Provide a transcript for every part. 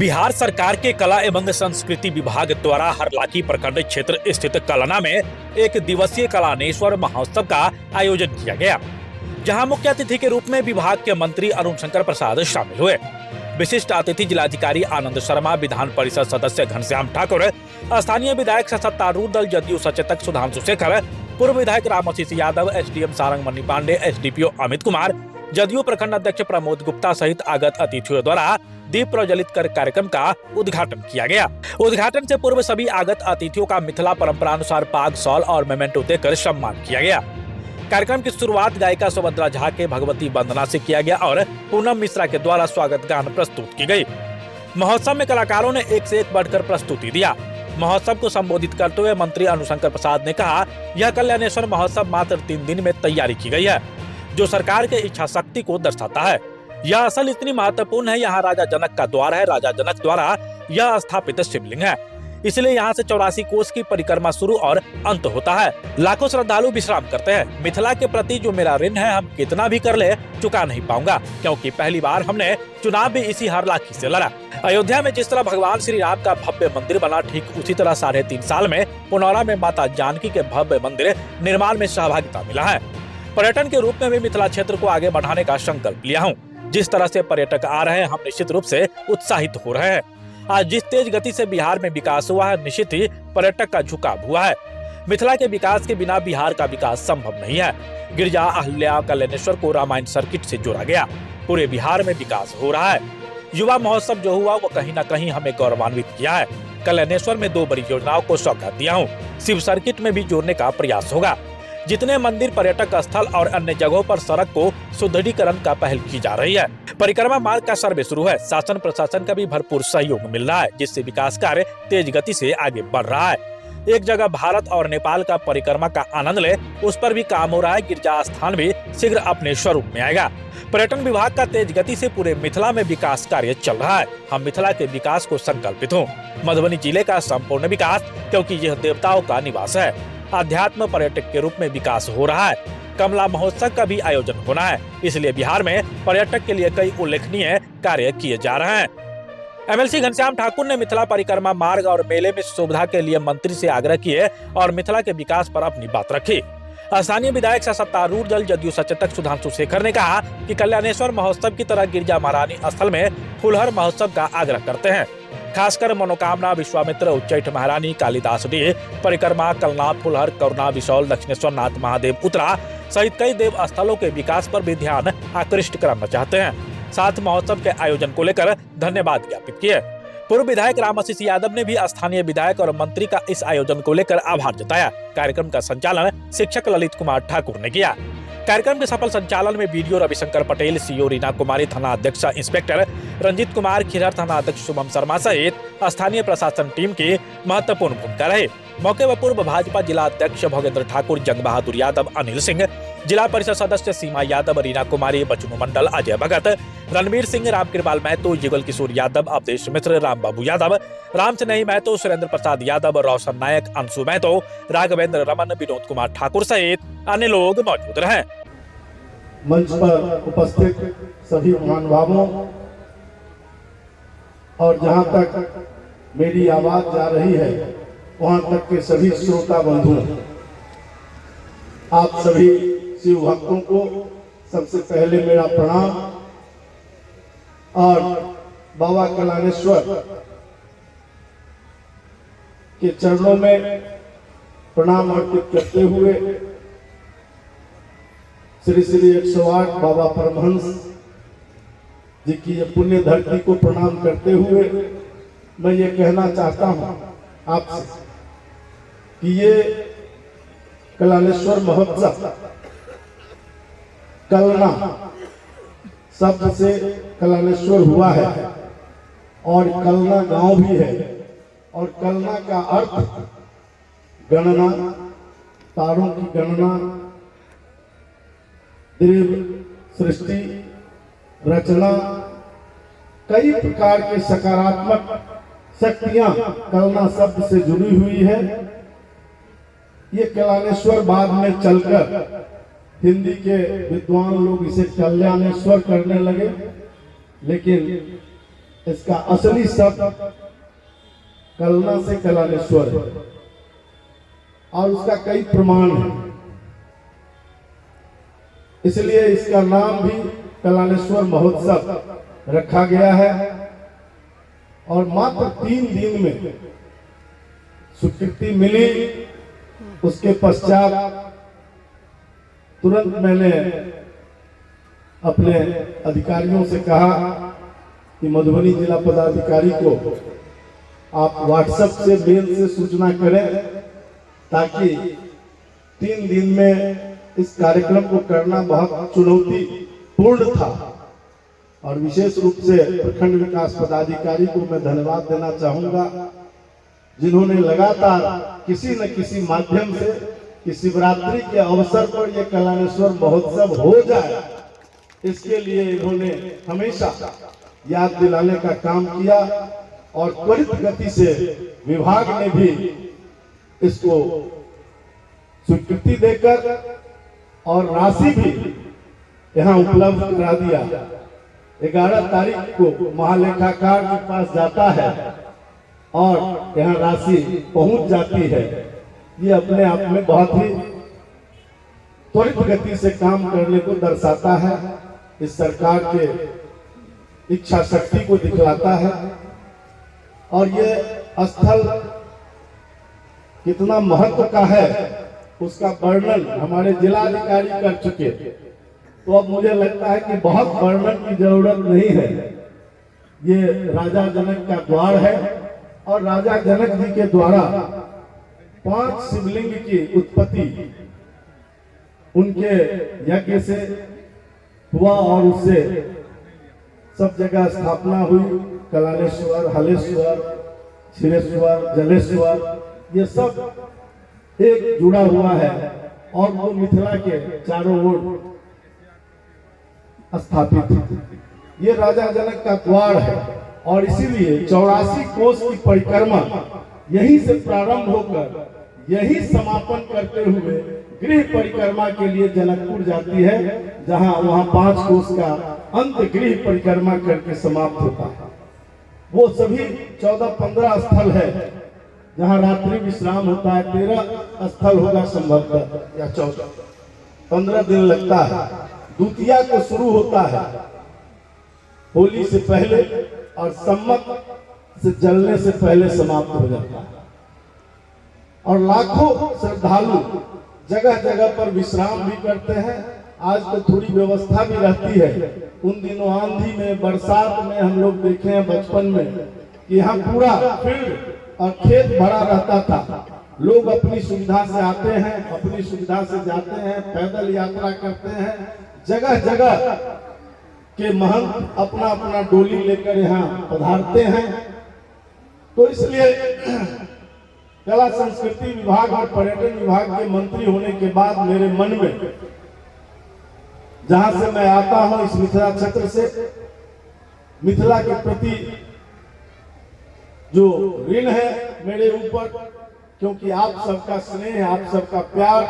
बिहार सरकार के कला एवं संस्कृति विभाग द्वारा हरलाखी प्रखंड क्षेत्र स्थित कलना में एक दिवसीय कलानेश्वर महोत्सव का आयोजन किया गया, जहां मुख्य अतिथि के रूप में विभाग के मंत्री अरुण शंकर प्रसाद शामिल हुए। विशिष्ट अतिथि जिलाधिकारी आनंद शर्मा, विधान परिषद सदस्य घनश्याम ठाकुर, स्थानीय विधायक सत्तारूढ़ दल जदयू सचेतक सुधांशु शेखर, पूर्व विधायक रामाशीष यादव, एसडीएम सारंग मणि पांडे, एसडीपीओ अमित कुमार, जदयू प्रखंड अध्यक्ष प्रमोद गुप्ता सहित आगत अतिथियों द्वारा दीप प्रज्वलित कर कार्यक्रम का उद्घाटन किया गया। उद्घाटन से पूर्व सभी आगत अतिथियों का मिथिला परंपरा अनुसार पाग, शॉल और मेमेंटो देकर सम्मान किया गया। कार्यक्रम की शुरुआत गायिका सुभद्रा झा के भगवती वंदना से किया गया और पूनम मिश्रा के द्वारा स्वागत गान प्रस्तुत की गई। महोत्सव में कलाकारों ने एक से एक बढ़कर प्रस्तुति दिया। महोत्सव को संबोधित करते हुए मंत्री अरुण शंकर प्रसाद ने कहा, यह कल्याणेश्वर महोत्सव मात्र 3 दिन में तैयारी की गई है, जो सरकार के इच्छा शक्ति को दर्शाता है। यह असल इतनी महत्वपूर्ण है, यहाँ राजा जनक का द्वार है, राजा जनक द्वारा यह स्थापित शिवलिंग है, इसलिए यहाँ से 84 कोस की परिक्रमा शुरू और अंत होता है। लाखों श्रद्धालु विश्राम करते हैं। मिथिला के प्रति जो मेरा ऋण है, हम कितना भी कर ले चुका नहीं पाऊंगा, क्योंकि पहली बार हमने चुनाव भी इसी हरलाखी से लड़ा। अयोध्या में जिस तरह भगवान श्री राम का भव्य मंदिर बना, ठीक उसी तरह 3.5 साल में पुनौरा में माता जानकी के भव्य मंदिर निर्माण में सहभागिता मिला है। पर्यटन के रूप में भी मिथिला क्षेत्र को आगे बढ़ाने का संकल्प लिया हूँ। जिस तरह से पर्यटक आ रहे हैं, हम निश्चित रूप से उत्साहित हो रहे हैं। आज जिस तेज गति से बिहार में विकास हुआ है, निश्चित ही पर्यटक का झुकाव हुआ है। मिथिला के विकास के बिना बिहार का विकास संभव नहीं है। गिरजा, अहिल्या, कल्याणेश्वर को रामायण सर्किट से जोड़ा गया। पूरे बिहार में विकास हो रहा है। युवा महोत्सव जो हुआ वो कहीं न कहीं हमें गौरवान्वित किया है। कल्याणेश्वर में 2 बड़ी योजनाओं को सौगात दिया हूँ। शिव सर्किट में भी जोड़ने का प्रयास होगा। जितने मंदिर, पर्यटक स्थल और अन्य जगहों पर सड़क को सुदृढ़ीकरण का पहल की जा रही है। परिक्रमा मार्ग का सर्वे शुरू है। शासन प्रशासन का भी भरपूर सहयोग मिल रहा है, जिससे विकास कार्य तेज गति से आगे बढ़ रहा है। एक जगह भारत और नेपाल का परिक्रमा का आनंद ले, उस पर भी काम हो रहा है। गिरजा स्थान भी शीघ्र अपने स्वरूप में आएगा। पर्यटन विभाग का तेज गति से पूरे मिथिला में विकास कार्य चल रहा है। हम मिथिला के विकास को संकल्पित हूँ। मधुबनी जिले का संपूर्ण विकास, क्योंकि यह देवताओं का निवास है। अध्यात्म पर्यटक के रूप में विकास हो रहा है। कमला महोत्सव का भी आयोजन होना है, इसलिए बिहार में पर्यटक के लिए कई उल्लेखनीय कार्य किए जा रहे हैं। एमएलसी घनश्याम ठाकुर ने मिथिला परिक्रमा मार्ग और मेले में सुविधा के लिए मंत्री से आग्रह किए और मिथिला के विकास पर अपनी बात रखी। स्थानीय विधायक सत्तारूढ़ दल जदयू सचेतक सुधांशु शेखर ने कहा कि कल्याणेश्वर महोत्सव की तरह गिरजा महारानी स्थल में फुलहर महोत्सव का आग्रह करते हैं। खासकर मनोकामना, विश्वामित्र, उच्चैठ महारानी, कालिदास डी परिक्रमा, कलनाथ, फुलहर, करुणा, बिशौल, दक्षिणेश्वर नाथ, महादेव उत्तरा सहित कई देव स्थलों के विकास पर भी ध्यान आकृष्ट करना चाहते हैं। साथ महोत्सव के आयोजन को लेकर धन्यवाद ज्ञापित किए। पूर्व विधायक रामाशीष यादव ने भी स्थानीय विधायक और मंत्री का इस आयोजन को लेकर आभार जताया। कार्यक्रम का संचालन शिक्षक ललित कुमार ठाकुर ने किया। कार्यक्रम के सफल संचालन में बीडीओ रविशंकर पटेल, सीओ रीना कुमारी, थाना अध्यक्ष इंस्पेक्टर रंजीत कुमार खिरहर, थाना अध्यक्ष शुभम शर्मा सहित स्थानीय प्रशासन टीम की महत्वपूर्ण भूमिका रही। मौके पर पूर्व भाजपा जिला अध्यक्ष भोगेंद्र ठाकुर, जंग बहादुर यादव, अनिल सिंह, जिला परिषद सदस्य सीमा यादव, रीना कुमारी, बचनू मंडल, अजय भगत, रणवीर सिंह, रामकृपाल महतो, युगल किशोर यादव, अवधेश मिश्र, राम बाबू यादव, राम स्नेही महतो, सुरेंद्र प्रसाद यादव, रोशन नायक, अंशु महतो, राघवेंद्र रमन, विनोद कुमार ठाकुर सहित अन्य लोग मौजूद रहे। मंच पर उपस्थित सभी महानुभावों और जहां तक मेरी आवाज जा रही है वहां तक के सभी श्रोता बंधुओं, आप सभी शिव भक्तों को सबसे पहले मेरा प्रणाम और बाबा कल्याणेश्वर के चरणों में प्रणाम अर्पित करते हुए श्री श्री 108 बाबा परमहंस जी की ये पुण्य धरती को प्रणाम करते हुए मैं ये कहना चाहता हूँ आपसे कि ये कल्याणेश्वर महोत्सव कलना शब्द से कल्याणेश्वर हुआ है और कलना गांव भी है और कलना का अर्थ गणना, तारों की गणना, देव सृष्टि रचना, कई प्रकार के सकारात्मक शक्तियां कलना शब्द से जुड़ी हुई है। ये कल्याणेश्वर बाद में चलकर हिंदी के विद्वान लोग इसे कल्याणेश्वर करने लगे, लेकिन इसका असली शब्द कलना से कलानेश्वर है और उसका कई प्रमाण है, इसलिए इसका नाम भी कलानेश्वर महोत्सव रखा गया है। और मात्र 3 दिन में स्वीकृति मिली। उसके पश्चात तुरंत मैंने अपने अधिकारियों से कहा कि मधुबनी जिला पदाधिकारी को आप व्हाट्सएप से मेल से सूचना करें ताकि 3 दिन में इस कार्यक्रम को करना बहुत चुनौतीपूर्ण था। और विशेष रूप से प्रखंड विकास पदाधिकारी को मैं धन्यवाद देना चाहूंगा, जिन्होंने लगातार किसी न किसी माध्यम से कि शिवरात्रि के अवसर पर यह कलानेश्वर महोत्सव हो जाए, इसके लिए इन्होंने हमेशा याद दिलाने का काम किया। और त्वरित गति से विभाग ने भी इसको स्वीकृति देकर और राशि भी यहाँ उपलब्ध करा दिया। 11 तारीख को महालेखाकार के पास जाता है और यहाँ राशि पहुंच जाती है। ये अपने आप में बहुत ही त्वरित गति से काम करने को दर्शाता है, इस सरकार के इच्छा शक्ति को दिखलाता है। और ये स्थल कितना महत्व का है उसका वर्णन हमारे जिलाधिकारी कर चुके, तो अब मुझे लगता है कि बहुत वर्णन की जरूरत नहीं है। ये राजा जनक का द्वार है और राजा जनक जी के द्वारा 5 शिवलिंग की उत्पत्ति उनके यज्ञ से हुआ और उससे सब जगह स्थापना हुई। कलानेश्वर, हलेश्वर, क्षीरेश्वर, जलेश्वर, ये सब एक जुड़ा हुआ है और वो मिथिला के चारों ओर स्थापित है। ये राजा जनक का द्वार है और इसीलिए 84 कोस की परिक्रमा यहीं से प्रारंभ होकर यही समापन करते हुए गृह परिक्रमा के लिए जनकपुर जाती है, जहां वहां 5 कोस का अंत गृह परिक्रमा करके समाप्त होता है। वो सभी 14-15 स्थल है जहां रात्रि विश्राम होता है। 13 स्थल होगा संभवतः या 14, 15 दिन लगता है। द्वितीया को शुरू होता है होली से पहले और सम्मत से जलने से पहले समाप्त हो जाता है। और लाखों श्रद्धालु जगह जगह पर विश्राम भी करते हैं। आज तो थोड़ी व्यवस्था भी रहती है। उन दिनों आंधी में, बरसात में हम लोग देखे हैं बचपन में कि यहाँ पूरा फील्ड और खेत भरा रहता था। लोग अपनी सुविधा से आते हैं, अपनी सुविधा से जाते हैं, पैदल यात्रा करते हैं। जगह जगह के महंत अपना अपना डोली लेकर यहाँ पधारते हैं। तो इसलिए कला संस्कृति विभाग और पर्यटन विभाग के मंत्री होने के बाद मेरे मन में, जहां से मैं आता हूं इस मिथिला क्षेत्र से, मिथिला के प्रति जो ऋण है मेरे ऊपर, क्योंकि आप सबका स्नेह, आप सबका प्यार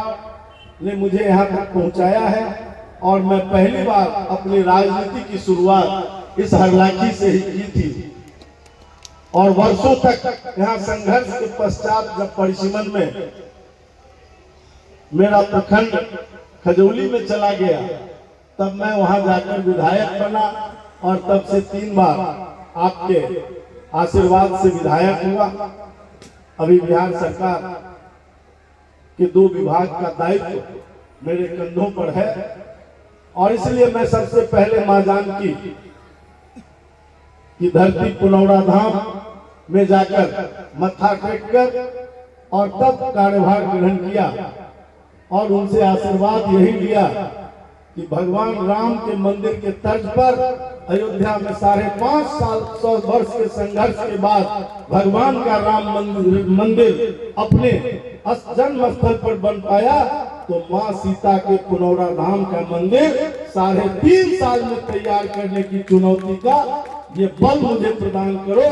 ने मुझे यहाँ तक पहुंचाया है। और मैं पहली बार अपनी राजनीति की शुरुआत इस हरलाखी से ही की थी और वर्षों तक यहाँ संघर्ष के पश्चात जब परिसीमन में मेरा प्रखंड खजौली में चला गया, तब मैं वहां जाकर विधायक बना और तब से 3 बार आपके आशीर्वाद से विधायक हुआ। अभी बिहार सरकार के 2 विभाग का दायित्व मेरे कंधों पर है और इसलिए मैं सबसे पहले मां जानकी की धरती पुनौरा धाम में जाकर मत्था टेक कर और तब कार्यभार ग्रहण किया और उनसे आशीर्वाद यही लिया कि भगवान राम के मंदिर के तर्ज पर अयोध्या में 550 वर्ष के संघर्ष के बाद भगवान का राम मंदिर अपने जन्म स्थल पर बन पाया। तो मां सीता के पुनौरा धाम का मंदिर 3.5 साल में तैयार करने की चुनौती का ये बल मुझे प्रदान करो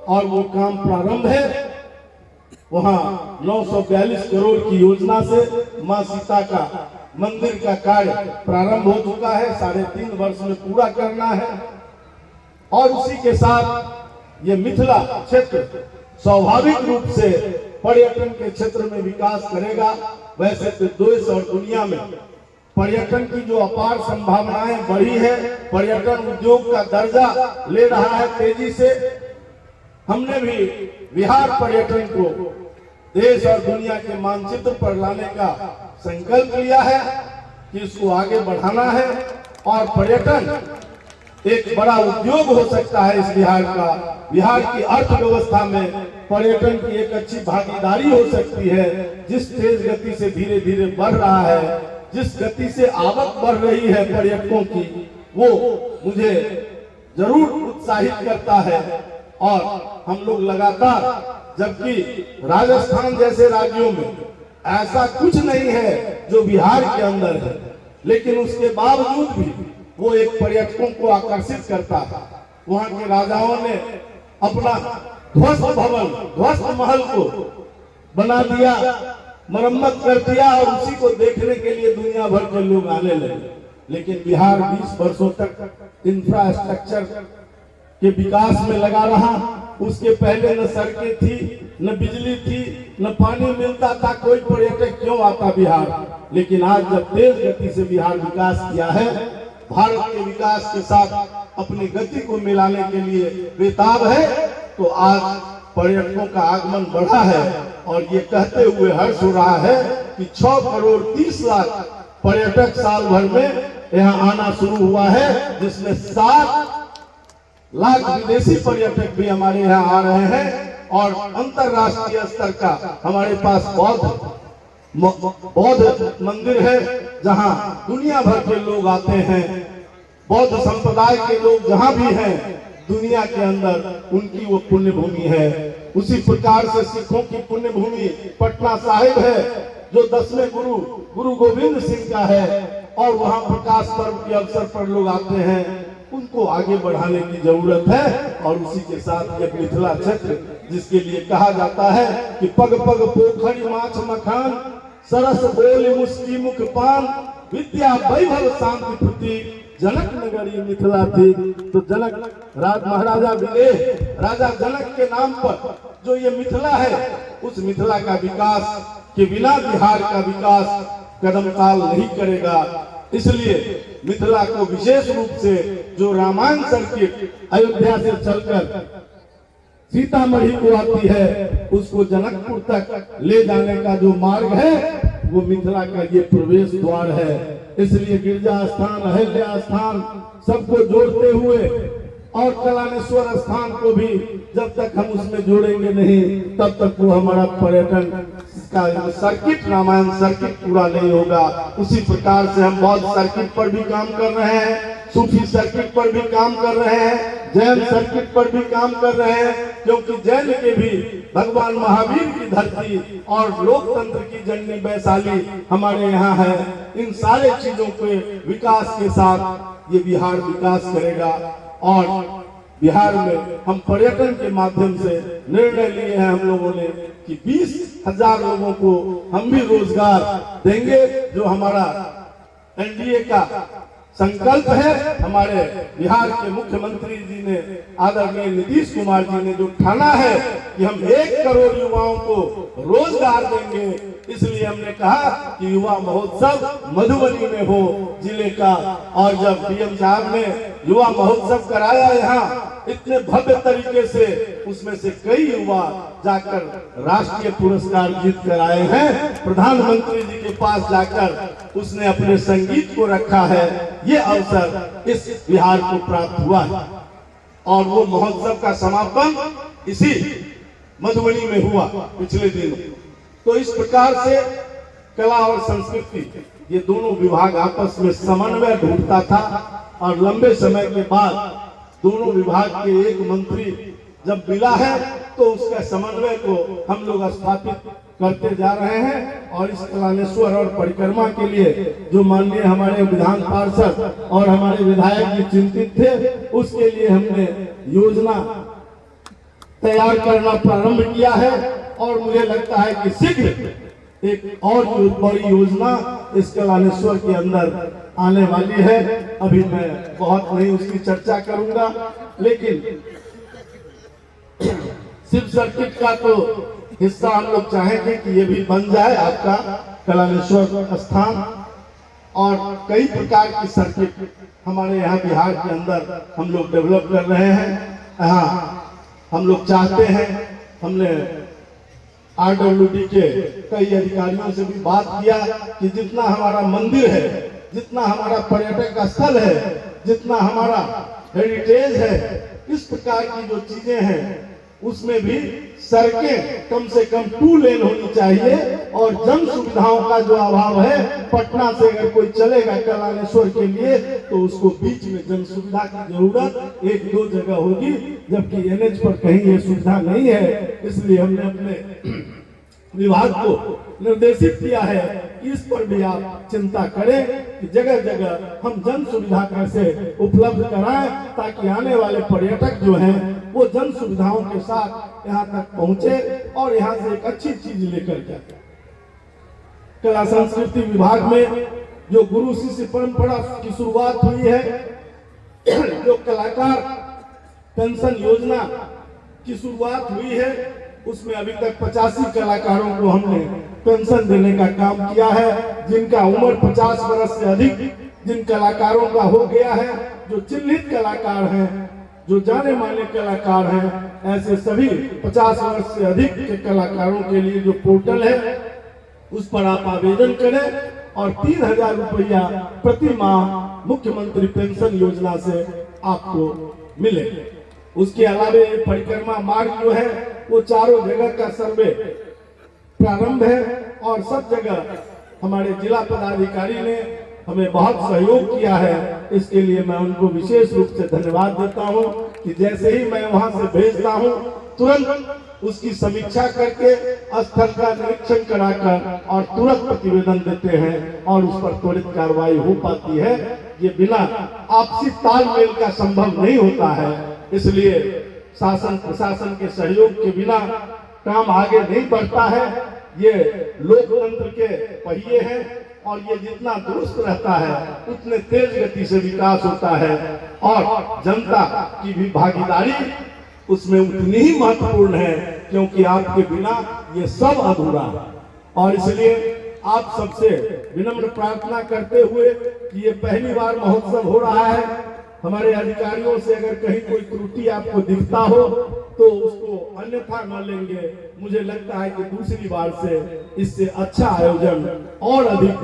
और वो काम प्रारंभ है। वहां 942 करोड़ की योजना से मां सीता का मंदिर का कार्य प्रारंभ हो चुका है। 3.5 वर्ष में पूरा करना है और उसी के साथ ये मिथिला क्षेत्र स्वाभाविक रूप से पर्यटन के क्षेत्र में विकास करेगा। वैसे तो देश और दुनिया में पर्यटन की जो अपार संभावनाएं बढ़ी है, पर्यटन उद्योग का दर्जा ले रहा है तेजी से। हमने भी बिहार पर्यटन को देश और दुनिया के मानचित्र पर लाने का संकल्प लिया है कि इसको आगे बढ़ाना है और पर्यटन एक बड़ा उद्योग हो सकता है इस बिहार का। बिहार की अर्थव्यवस्था में पर्यटन की एक अच्छी भागीदारी हो सकती है। जिस तेज गति से धीरे धीरे बढ़ रहा है, जिस गति से आवक बढ़ रही है पर्यटकों की, वो मुझे जरूर उत्साहित करता है। और हम लोग लगातार, जबकि राजस्थान जैसे राज्यों में ऐसा कुछ नहीं है जो बिहार के अंदर है, लेकिन उसके बावजूद भी वो एक पर्यटकों को आकर्षित करता है। वहाँ के राजाओं ने अपना ध्वस्त भवन, ध्वस्त महल को बना दिया, मरम्मत कर दिया और उसी को देखने के लिए दुनिया भर के लोग आने लगे। लेकिन बिहार 20 वर्षों तक इंफ्रास्ट्रक्चर के विकास में लगा रहा। उसके पहले न सड़कें थी, न बिजली थी, न पानी मिलता था, कोई पर्यटक क्यों आता बिहार। लेकिन आज जब तेज गति से बिहार विकास किया है, भारत के विकास के साथ अपनी गति को मिलाने के लिए बेताब है, तो आज पर्यटकों का आगमन बढ़ा है। और ये कहते हुए हर्ष हो रहा है कि 6 करोड़ 30 लाख पर्यटक साल भर में यहाँ आना शुरू हुआ है, जिसमें 7 लाख विदेशी पर्यटक भी हमारे यहाँ आ रहे हैं। और अंतरराष्ट्रीय स्तर का हमारे पास बौद्ध मंदिर है, जहाँ दुनिया भर के लोग आते हैं। बौद्ध संप्रदाय के लोग जहाँ भी हैं दुनिया के अंदर, उनकी वो पुण्य भूमि है। उसी प्रकार से सिखों की पुण्य भूमि पटना साहिब है, जो 10वें गुरु गोविंद सिंह का है। और वहाँ प्रकाश पर्व के अवसर पर लोग आते हैं, उनको आगे बढ़ाने की जरूरत है। और उसी के साथ ये मिथिला क्षेत्र, जिसके लिए कहा जाता है कि पग पग पोखरी माछ मखान, सरस बोल मुस्की मुख पान, विद्या वैभव शांति प्रतीक, जनक नगरी मिथिला थी। तो जनक महाराजा विदेह, राजा जनक के नाम पर जो ये मिथिला है, उस मिथिला का विकास के बिना बिहार का विकास कदम ताल नहीं करेगा। इसलिए मिथिला को विशेष रूप से जो रामायण सर्किट अयोध्या से चलकर सीतामढ़ी को आती है, उसको जनकपुर तक ले जाने का जो मार्ग है, वो मिथिला का ये प्रवेश द्वार है। इसलिए गिरजा स्थान, अहिल्या स्थान सबको जोड़ते हुए और कलानेश्वर स्थान को भी जब तक हम उसमें जोड़ेंगे नहीं, तब तक वो हमारा पर्यटन का सर्किट, रामायण सर्किट पूरा नहीं होगा। उसी प्रकार से हम बौद्ध सर्किट पर भी काम कर रहे हैं, सूफी सर्किट पर भी काम कर रहे हैं, जैन सर्किट पर भी काम कर रहे हैं, क्योंकि जैन के भी भगवान महावीर की धरती और लोकतंत्र की जननी वैशाली हमारे यहाँ है। इन सारे चीजों के विकास के साथ ये बिहार विकास करेगा। और बिहार में हम पर्यटन के माध्यम से निर्णय लिए हैं हम लोगों ने कि 20,000 लोगों को हम भी रोजगार देंगे, जो हमारा एनडीए का संकल्प है। हमारे बिहार के मुख्यमंत्री जी ने, आदरणीय नीतीश कुमार जी ने जो ठाना है कि हम 1 करोड़ युवाओं को रोजगार देंगे, इसलिए हमने कहा कि युवा महोत्सव मधुबनी में हो जिले का। और जब डीएम साहब ने युवा महोत्सव कराया यहाँ इतने भव्य तरीके से, उसमें से कई युवा जाकर राष्ट्रीय पुरस्कार जीत कर आए हैं। प्रधानमंत्री जी के पास जाकर उसने अपने संगीत को रखा है। ये अवसर इस बिहार को प्राप्त हुआ है। और वो महोत्सव का समापन इसी मधुबनी में हुआ पिछले दिनों। तो इस प्रकार से कला और संस्कृति, ये दोनों विभाग आपस में समन्वय ढूंढता था। और लंबे समय के बाद दोनों विभाग के एक मंत्री जब मिला है, तो उसका समन्वय को हम लोग स्थापित करते जा रहे हैं। और इस कलानेश्वर और परिक्रमा के लिए जो माननीय हमारे विधान पार्षद और हमारे विधायक जी चिंतित थे, उसके लिए हमने योजना तैयार करना प्रारंभ किया है। और मुझे लगता है कि शीघ्र एक और बड़ी योजना इस कलानेश्वर के अंदर आने वाली है। अभी मैं बहुत नहीं उसकी चर्चा करूंगा, लेकिन शिव सर्किट का तो हिस्सा हम लोग चाहेंगे कि ये भी बन जाए आपका कलानेश्वर स्थान। और कई प्रकार की सर्किट हमारे यहाँ बिहार के अंदर हम लोग डेवलप कर रहे हैं। यहाँ हम लोग चाहते हैं, हमने RWD के कई अधिकारियों से भी बात किया कि जितना हमारा मंदिर है, जितना हमारा पर्यटक स्थल है, जितना हमारा हेरिटेज है, इस प्रकार की जो चीजें हैं उसमें भी सड़कें कम से कम 2 लेन होनी चाहिए। और जन सुविधाओं का जो अभाव है, पटना से अगर कोई चलेगा कलानेश्वर के लिए तो उसको बीच में जन सुविधा की जरूरत 1-2 जगह होगी, जबकि NH पर कहीं ये सुविधा नहीं है। इसलिए हमने अपने विभाग को निर्देशित किया है कि इस पर भी आप चिंता करें कि जगह जगह हम जन सुविधा कैसे उपलब्ध कराएं, ताकि आने वाले पर्यटक जो हैं वो जन सुविधाओं के साथ यहाँ तक पहुंचे और यहाँ से एक अच्छी चीज लेकर जाए। कला संस्कृति विभाग में जो गुरु शिष्य परंपरा की शुरुआत हुई है, जो कलाकार पेंशन योजना की शुरुआत हुई है, उसमें अभी तक 85 कलाकारों को हमने पेंशन देने का काम किया है। जिनका उम्र 50 वर्ष से अधिक जिन कलाकारों का हो गया है, जो चिन्हित कलाकार हैं, जो जाने माने कलाकार हैं, ऐसे सभी 50 वर्ष से अधिक के कलाकारों के लिए जो पोर्टल है उस पर आप आवेदन करें और 3000 रुपया प्रति माह मुख्यमंत्री पेंशन योजना से आपको मिले। उसके अलावा परिक्रमा मार्ग जो है वो चारों जगह का सर्वे प्रारंभ है और सब जगह हमारे जिला पदाधिकारी ने हमें बहुत सहयोग किया है। इसके लिए मैं उनको विशेष रूप से धन्यवाद देता हूं कि जैसे ही मैं वहां से भेजता हूं, तुरंत उसकी समीक्षा करके स्थल का निरीक्षण कराकर और तुरंत प्रतिवेदन देते हैं और उस पर त्वरित कार्रवाई हो पाती है। ये बिना आपसी तालमेल का संभव नहीं होता है। इसलिए शासन प्रशासन के सहयोग के बिना काम आगे नहीं बढ़ता है। ये लोकतंत्र के पहिए हैं और ये जितना दुरुस्त रहता है उतने तेज गति से विकास होता है और जनता की भी भागीदारी उसमें उतनी ही महत्वपूर्ण है, क्योंकि आपके बिना ये सब अधूरा है। और इसलिए आप सबसे विनम्र प्रार्थना करते हुए कि ये पहली बार महोत्सव हो रहा है, हमारे अधिकारियों से अगर कहीं कोई त्रुटि आपको दिखता हो तो उसको अन्यथा न लेंगे। मुझे लगता है कि दूसरी बार से इससे अच्छा आयोजन और अधिक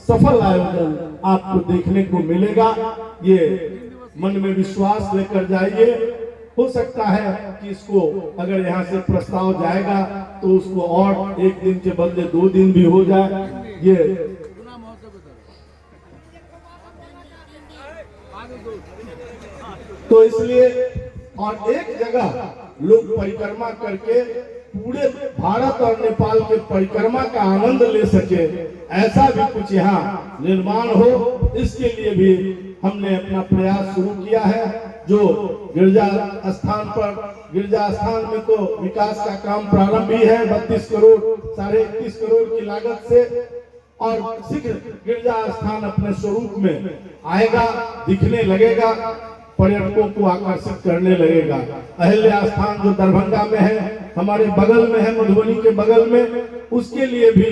सफल आयोजन आपको देखने को मिलेगा। ये मन में विश्वास लेकर जाइए। हो सकता है कि इसको अगर यहाँ से प्रस्ताव जाएगा तो उसको और 1 दिन के बदले 2 दिन भी हो जाए। ये तो इसलिए और एक जगह लोग परिक्रमा करके पूरे भारत और नेपाल के परिक्रमा का आनंद ले सके, ऐसा भी कुछ यहाँ निर्माण हो, इसके लिए भी हमने अपना प्रयास शुरू किया है। जो गिरजा स्थान में तो विकास का काम प्रारंभ भी है 32 करोड़ 31.5 करोड़ की लागत से, और शीघ्र गिरजा स्थान अपने स्वरूप में आएगा, दिखने लगेगा, पर्यटकों को आकर्षित करने लगेगा। अहिल्या स्थान जो दरभंगा में है, हमारे बगल में है, मधुबनी के बगल में, उसके लिए भी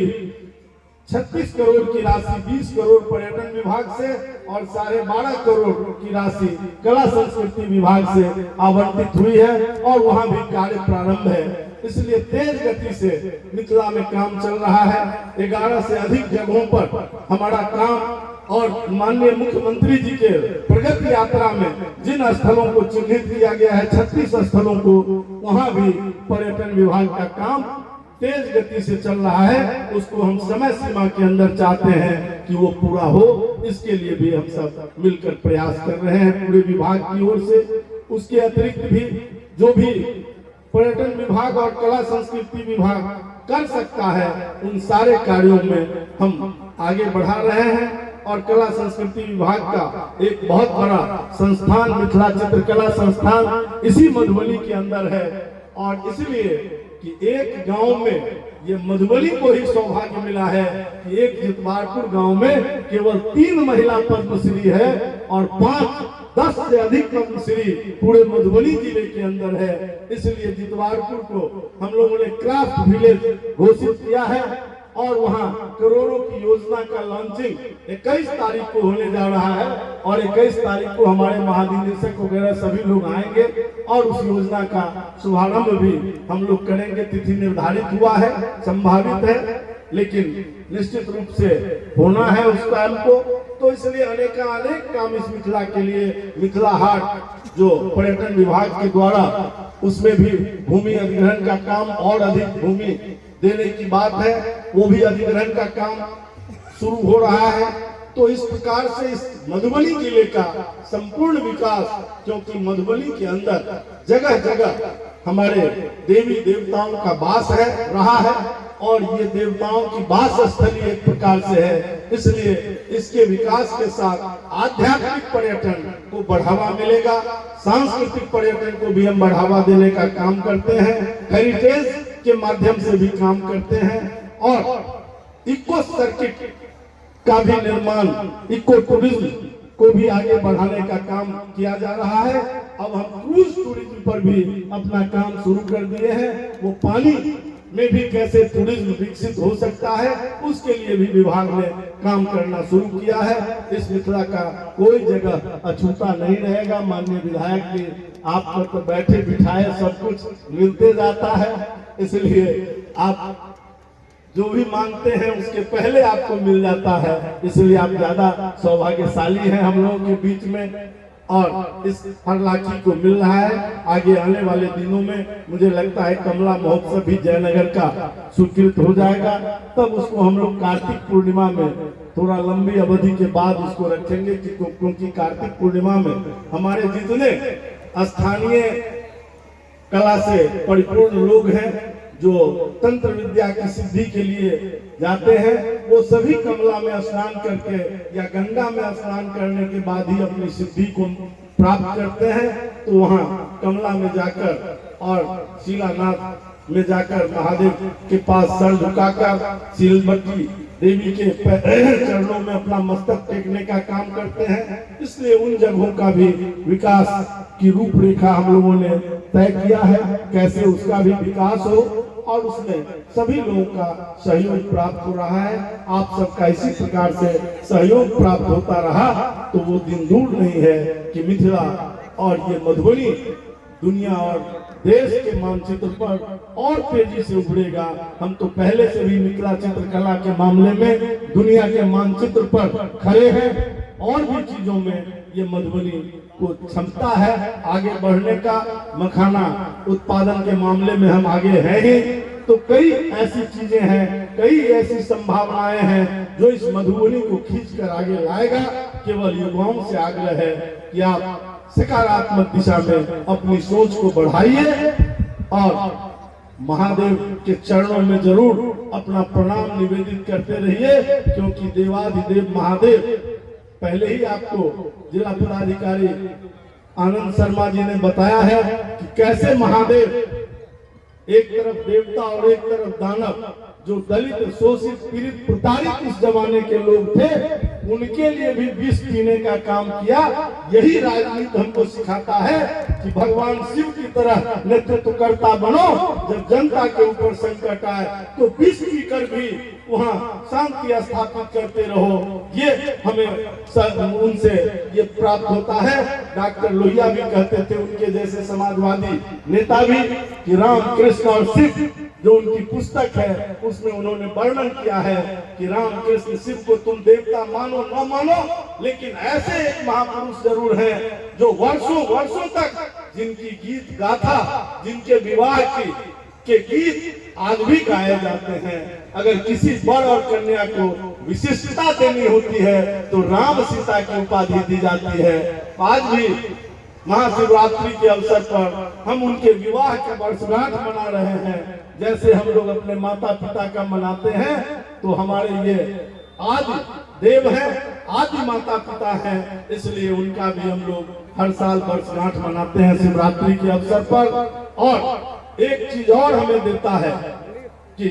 36 करोड़ की राशि 20 करोड़ पर्यटन विभाग से और 12.5 करोड़ की राशि कला संस्कृति विभाग से आवंटित हुई है और वहां भी कार्य प्रारंभ है। इसलिए तेज गति से मिथिला में काम चल रहा है। 11 से अधिक जगहों पर हमारा काम और माननीय मुख्यमंत्री जी के प्रगति यात्रा में जिन स्थलों को चिन्हित किया गया है 36 स्थलों को, वहां भी पर्यटन विभाग का काम तेज गति से चल रहा है। उसको हम समय सीमा के अंदर चाहते हैं कि वो पूरा हो। इसके लिए भी हम सब मिलकर प्रयास कर रहे हैं पूरे विभाग की ओर से। उसके अतिरिक्त भी जो भी पर्यटन विभाग और कला संस्कृति विभाग कर सकता है, उन सारे कार्यों में हम आगे बढ़ा रहे हैं। और कला संस्कृति विभाग का एक बहुत बड़ा संस्थान मिथिला चित्रकला संस्थान इसी मधुबनी के अंदर है। और इसलिए कि एक गांव में ये मधुबनी को ही सौभाग्य मिला है कि एक जितवारपुर गांव में केवल 3 महिला पद्मश्री है और 5-10 से अधिक पद्मश्री पूरे मधुबनी जिले के अंदर है। इसलिए जितवारपुर को हम लोगों ने क्राफ्ट विलेज घोषित किया है और वहाँ करोड़ों की योजना का लॉन्चिंग 21 तारीख को होने जा रहा है और 21 तारीख को हमारे महानिदेशक वगैरह सभी लोग आएंगे और उस योजना का शुभारंभ भी हम लोग करेंगे। तिथि निर्धारित हुआ है, संभावित है, लेकिन निश्चित रूप से होना है उस टाइम को। तो इसलिए अनेक काम इस मिथिला के लिए, मिथिला हाट जो पर्यटन विभाग के द्वारा उसमें भी भूमि अधिग्रहण का काम और अधिक भूमि देने की बात है, वो भी अधिग्रहण का काम शुरू हो रहा है। तो इस प्रकार से इस मधुबनी जिले का संपूर्ण विकास, क्योंकि मधुबनी के अंदर जगह जगह हमारे देवी देवताओं का वास है, रहा है और ये देवताओं की वास स्थली एक प्रकार से है, इसलिए इसके विकास के साथ आध्यात्मिक पर्यटन को बढ़ावा मिलेगा। सांस्कृतिक पर्यटन को भी हम बढ़ावा देने का काम करते हैं, हेरिटेज के माध्यम से भी काम करते हैं और इको सर्किट का भी निर्माण, इको टूरिज्म को भी आगे बढ़ाने का काम किया जा रहा है। अब हम क्रूज टूरिज्म पर भी अपना काम शुरू कर दिए हैं। वो पानी में भी कैसे टूरिज्म विकसित हो सकता है, उसके लिए भी विभाग ने काम करना शुरू किया है। इस मिथिला का कोई जगह अछूता नहीं रहेगा। माननीय विधायक जी, आप पर तो बैठे बिठाए सब कुछ मिलते जाता है, इसलिए आप जो भी मांगते हैं उसके पहले आपको मिल जाता है, इसलिए आप ज्यादा सौभाग्यशाली हैं हम लोगों के बीच में और इस हरलाखी को मिल रहा है। आगे आने वाले दिनों में मुझे लगता है कमला महोत्सव भी जयनगर का स्वीकृत हो जाएगा, तब उसको हम लोग कार्तिक पूर्णिमा में थोड़ा लंबी अवधि के बाद उसको रखेंगे, क्योंकि कार्तिक पूर्णिमा में हमारे जितने स्थानीय कला से परिपूर्ण लोग हैं जो तंत्र विद्या की सिद्धि के लिए जाते हैं, वो सभी कमला में स्नान करके या गंगा में स्नान करने के बाद ही अपनी सिद्धि को प्राप्त करते हैं। तो वहाँ कमला में जाकर और शिलानाथ में जाकर महादेव के पास सर झुकाकर सीलबट्टी देवी के चरणों में अपना मस्तक टेकने का काम करते हैं। इसलिए उन जगहों का भी विकास की रूपरेखा हम लोगों ने तय किया है, कैसे उसका भी विकास हो और उसमें सभी लोगों का सहयोग प्राप्त हो रहा है। आप सबका इसी प्रकार से सहयोग प्राप्त होता रहा तो वो दिन दूर नहीं है कि मिथिला और ये मधुबनी दुनिया और देश के मानचित्र पर और तेजी से उभरेगा। हम तो पहले से भी मिथिला चित्रकला के मामले में दुनिया के मानचित्र पर खड़े हैं और भी चीजों में ये मधुबनी को क्षमता है आगे बढ़ने का। मखाना उत्पादन के मामले में हम आगे हैं ही, तो कई ऐसी चीजें हैं, कई ऐसी संभावनाएं हैं जो इस मधुबनी को खींचकर आगे लाएगा। केवल युवाओं से आग्रह है कि आप सकारात्मक दिशा में अपनी सोच को बढ़ाइए और महादेव के चरणों में जरूर अपना प्रणाम निवेदित करते रहिए, क्योंकि देवाधिदेव महादेव पहले ही आपको जिला पदाधिकारी आनंद शर्मा जी ने बताया है कि कैसे महादेव एक तरफ देवता और एक तरफ दानव, जो दलित शोषित पीड़ित प्रताड़ित उस जमाने के लोग थे, उनके लिए भी विष पीने का काम किया। यही राजनीति हमको सिखाता है कि भगवान शिव की तरह नेतृत्वकर्ता बनो। जब जनता के ऊपर संकट आए तो विष पीकर भी वहाँ शांति स्थापित करते रहो। ये हमें उनसे ये प्राप्त होता है। डॉक्टर लोहिया भी कहते थे, उनके जैसे समाजवादी नेता भी, कि राम कृष्ण और शिव जो उनकी पुस्तक है उसमें उन्होंने वर्णन किया है कि राम कृष्ण शिव को तुम देवता मानो न मानो, लेकिन ऐसे एक महापुरुष जरूर हैं जो वर्षों वर्षों तक जिनकी गीत गाथा, जिनके विवाह के गीत आज भी गाए जाते हैं। अगर किसी वर और कन्या को विशिष्टता देनी होती है तो राम सीता की उपाधि दी जाती है। आज भी महाशिवरात्रि के अवसर पर हम उनके विवाह के वर्षगांठ मना रहे हैं। जैसे हम लोग अपने माता पिता का मनाते हैं, तो हमारे ये आदि देव हैं, आदि माता पिता हैं, इसलिए उनका भी हम लोग हर साल वर्षगांठ मनाते हैं शिवरात्रि के अवसर पर। और एक चीज और हमें देता है कि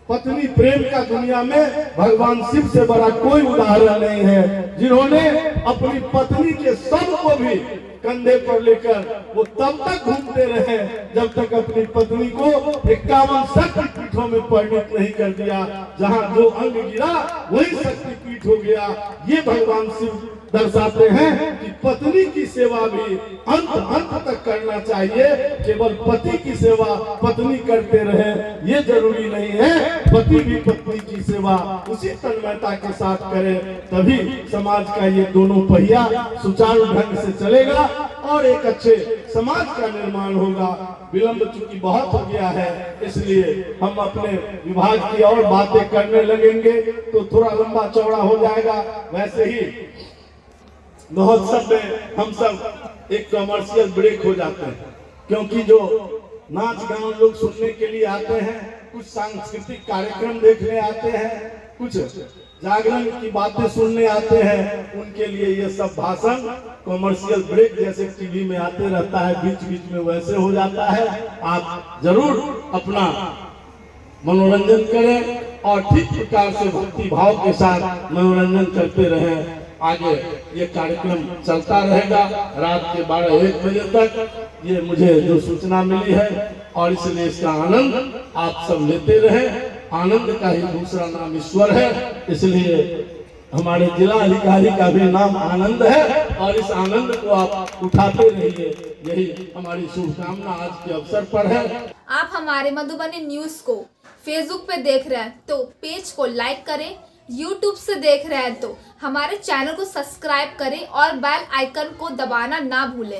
पत्नी प्रेम का दुनिया में भगवान शिव से बड़ा कोई उदाहरण नहीं है, जिन्होंने अपनी पत्नी के सब को भी कंधे पर लेकर वो तब तक घूमते रहे जब तक अपनी पत्नी को 51 शक्तिपीठों में परिणत नहीं कर दिया। जहां जो अंग गिरा वही शक्तिपीठ हो गया। ये भगवान शिव दर्शाते हैं कि पत्नी की सेवा भी अंत तक करना चाहिए। केवल पति की सेवा पत्नी करते रहे ये जरूरी नहीं है, पति भी पत्नी की सेवा उसी तन्मयता के साथ करे, तभी समाज का ये दोनों पहिया सुचारू ढंग से चलेगा और एक अच्छे समाज का निर्माण होगा। विलंब चूंकि बहुत हो गया है, इसलिए हम अपने विभाग की और बातें करने लगेंगे तो थोड़ा लंबा चौड़ा हो जाएगा। वैसे ही महोत्सव में हम सब एक कमर्शियल ब्रेक हो जाते हैं, क्योंकि जो नाच गान लोग सुनने के लिए आते हैं, कुछ सांस्कृतिक कार्यक्रम देखने आते हैं, कुछ जागरण की बातें सुनने आते हैं, उनके लिए ये सब भाषण कमर्शियल ब्रेक जैसे टीवी में आते रहता है, बीच बीच में वैसे हो जाता है। आप जरूर अपना मनोरंजन करें और ठीक प्रकार से भक्ति भाव के साथ मनोरंजन करते रहें। आगे ये कार्यक्रम चलता रहेगा रात के 12-1 बजे तक, ये मुझे जो सूचना मिली है, और इसलिए इसका आनंद आप सब लेते रहें। आनंद का ही दूसरा नाम ईश्वर है, इसलिए हमारे जिला अधिकारी का भी नाम आनंद है और इस आनंद को आप उठाते रहिए, यही हमारी शुभकामना आज के अवसर पर है। आप हमारे मधुबनी न्यूज को फेसबुक पे देख रहे हैं तो पेज को लाइक करें, यूट्यूब से देख रहे हैं तो हमारे चैनल को सब्सक्राइब करें और बेल आइकन को दबाना ना भूलें।